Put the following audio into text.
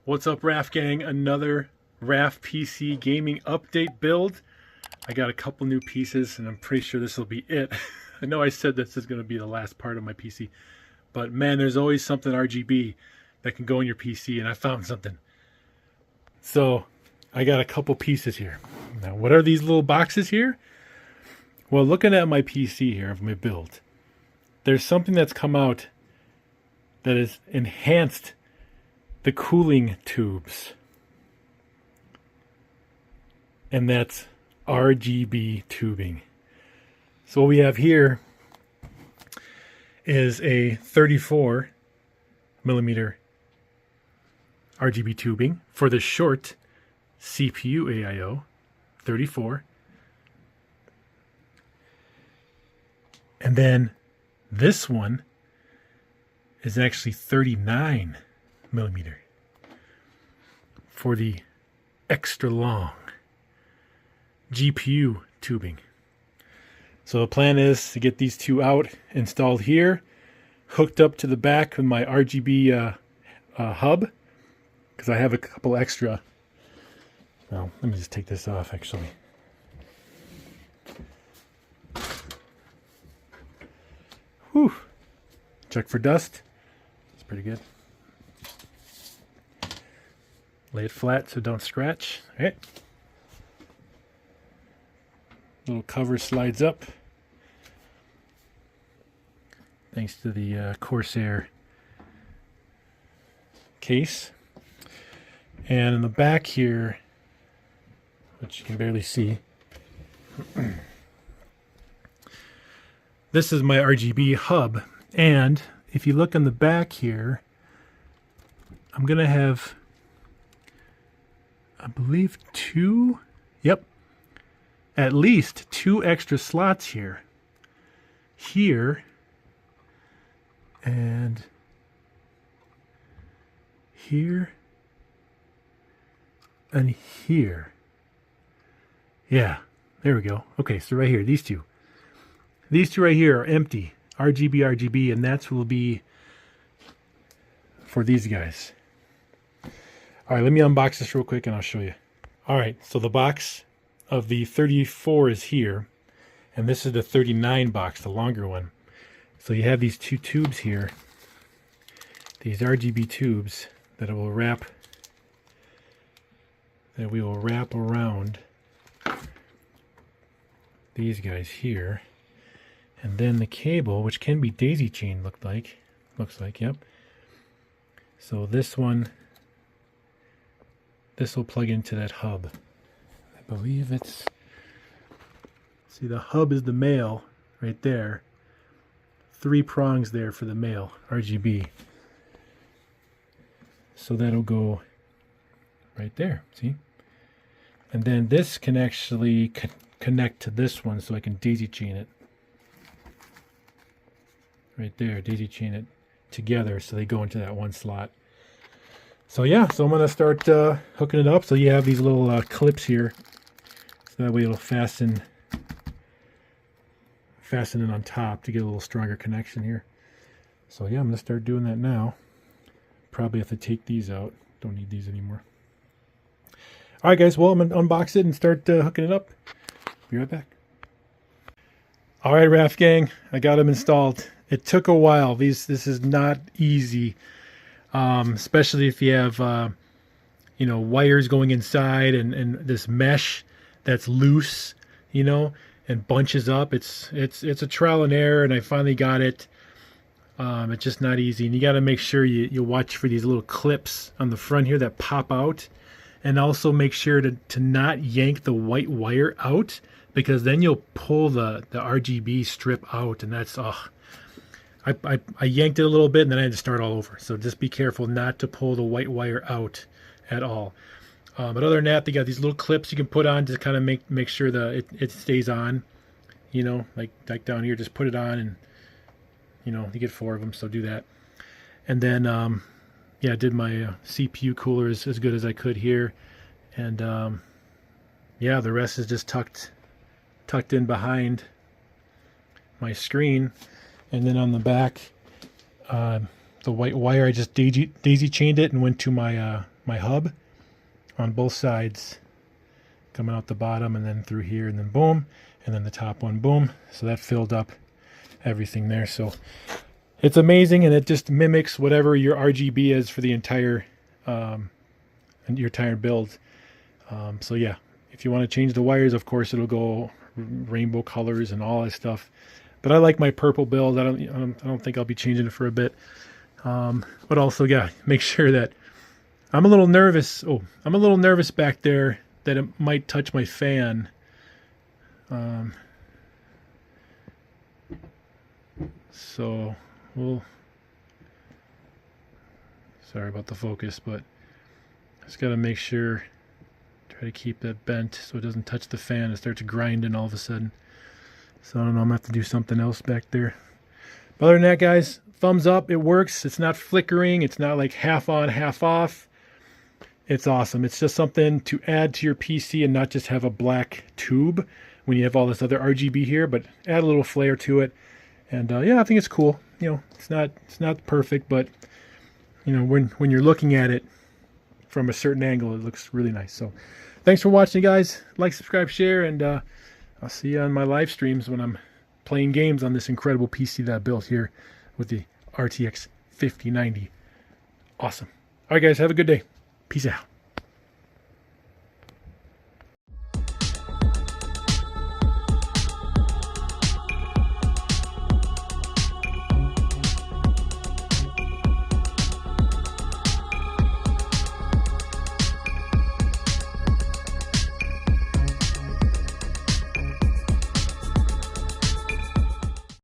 What's up, RAF gang? Another RAF PC gaming update build. I got a couple new pieces and I'm pretty sure this will be it. I know I said this is going to be the last part of my PC, but man, there's always something RGB that can go in your PC, and I found something. So I got a couple pieces here. Now, what are these little boxes here? Well, looking at my PC here of my build, there's something that's come out that has enhanced the cooling tubes, and that's RGB tubing. So what we have here is a 34 millimeter RGB tubing for the short CPU AIO, 34. And then this one is actually 39 millimeter for the extra long GPU tubing. So the plan is to get these two out, installed here, hooked up to the back of my RGB hub, because I have a couple extra. Well, let me just take this off actually. Whew. Check for dust. It's pretty good. Lay it flat so don't scratch. All right. Little cover slides up. Thanks to the Corsair case. And in the back here, which you can barely see, this is my RGB hub. And if you look on the back here, I'm going to have, I believe, at least two extra slots here. Here and here and here. Yeah, there we go. Okay, so right here, these two. These two right here are empty. RGB, and that's will be for these guys. All right, let me unbox this real quick and I'll show you. All right, so the box of the 34 is here, and this is the 39 box, the longer one. So you have these two tubes here, these RGB tubes that we will wrap around these guys here. And then the cable, which can be daisy chain, looks like, yep. So this one, this will plug into that hub. I believe it's, see, the hub is the male right there. 3 prongs there for the male RGB. So that'll go right there, see? And then this can actually connect to this one, so I can daisy chain it. Right there, daisy chain it together so they go into that one slot. So yeah, so I'm going to start hooking it up. So you have these little clips here, so that way it'll fasten it on top to get a little stronger connection here. So yeah, I'm going to start doing that now. Probably have to take these out. Don't need these anymore. All right, guys. Well, I'm going to unbox it and start hooking it up. Be right back. All right, RAF gang, I got them installed. It took a while. This is not easy, especially if you have wires going inside and this mesh that's loose, and bunches up. It's a trial and error, and I finally got it. It's just not easy, and you got to make sure you watch for these little clips on the front here that pop out, and also make sure to not yank the white wire out, because then you'll pull the RGB strip out, and that's I yanked it a little bit and then I had to start all over. So just be careful not to pull the white wire out at all. But other than that, they got these little clips you can put on to kind of make sure that it stays on. Like down here, just put it on, and you get 4 of them, so do that. And then yeah, I did my CPU cooler as good as I could here, and yeah, the rest is just tucked in behind my screen. And then on the back, the white wire, I just daisy chained it and went to my my hub on both sides, coming out the bottom and then through here, and then boom, and then the top one, boom. So that filled up everything there. So it's amazing, and it just mimics whatever your RGB is for the entire build. So yeah, if you want to change the wires, of course it'll go rainbow colors and all that stuff. But I like my purple build. I don't think I'll be changing it for a bit. But also, yeah, make sure that I'm a little nervous. Oh, I'm a little nervous back there that it might touch my fan. So we'll, sorry about the focus, but just got to make sure, try to keep that bent so it doesn't touch the fan and starts grinding all of a sudden. So I don't know, I'm going to have to do something else back there. But other than that, guys, thumbs up. It works. It's not flickering. It's not like half on, half off. It's awesome. It's just something to add to your PC and not just have a black tube when you have all this other RGB here, but add a little flair to it. And yeah, I think it's cool. You know, it's not perfect, but you know, when you're looking at it from a certain angle, it looks really nice. So thanks for watching, guys. Like, subscribe, share, and I'll see you on my live streams when I'm playing games on this incredible PC that I built here with the RTX 5090. Awesome. All right, guys, have a good day. Peace out.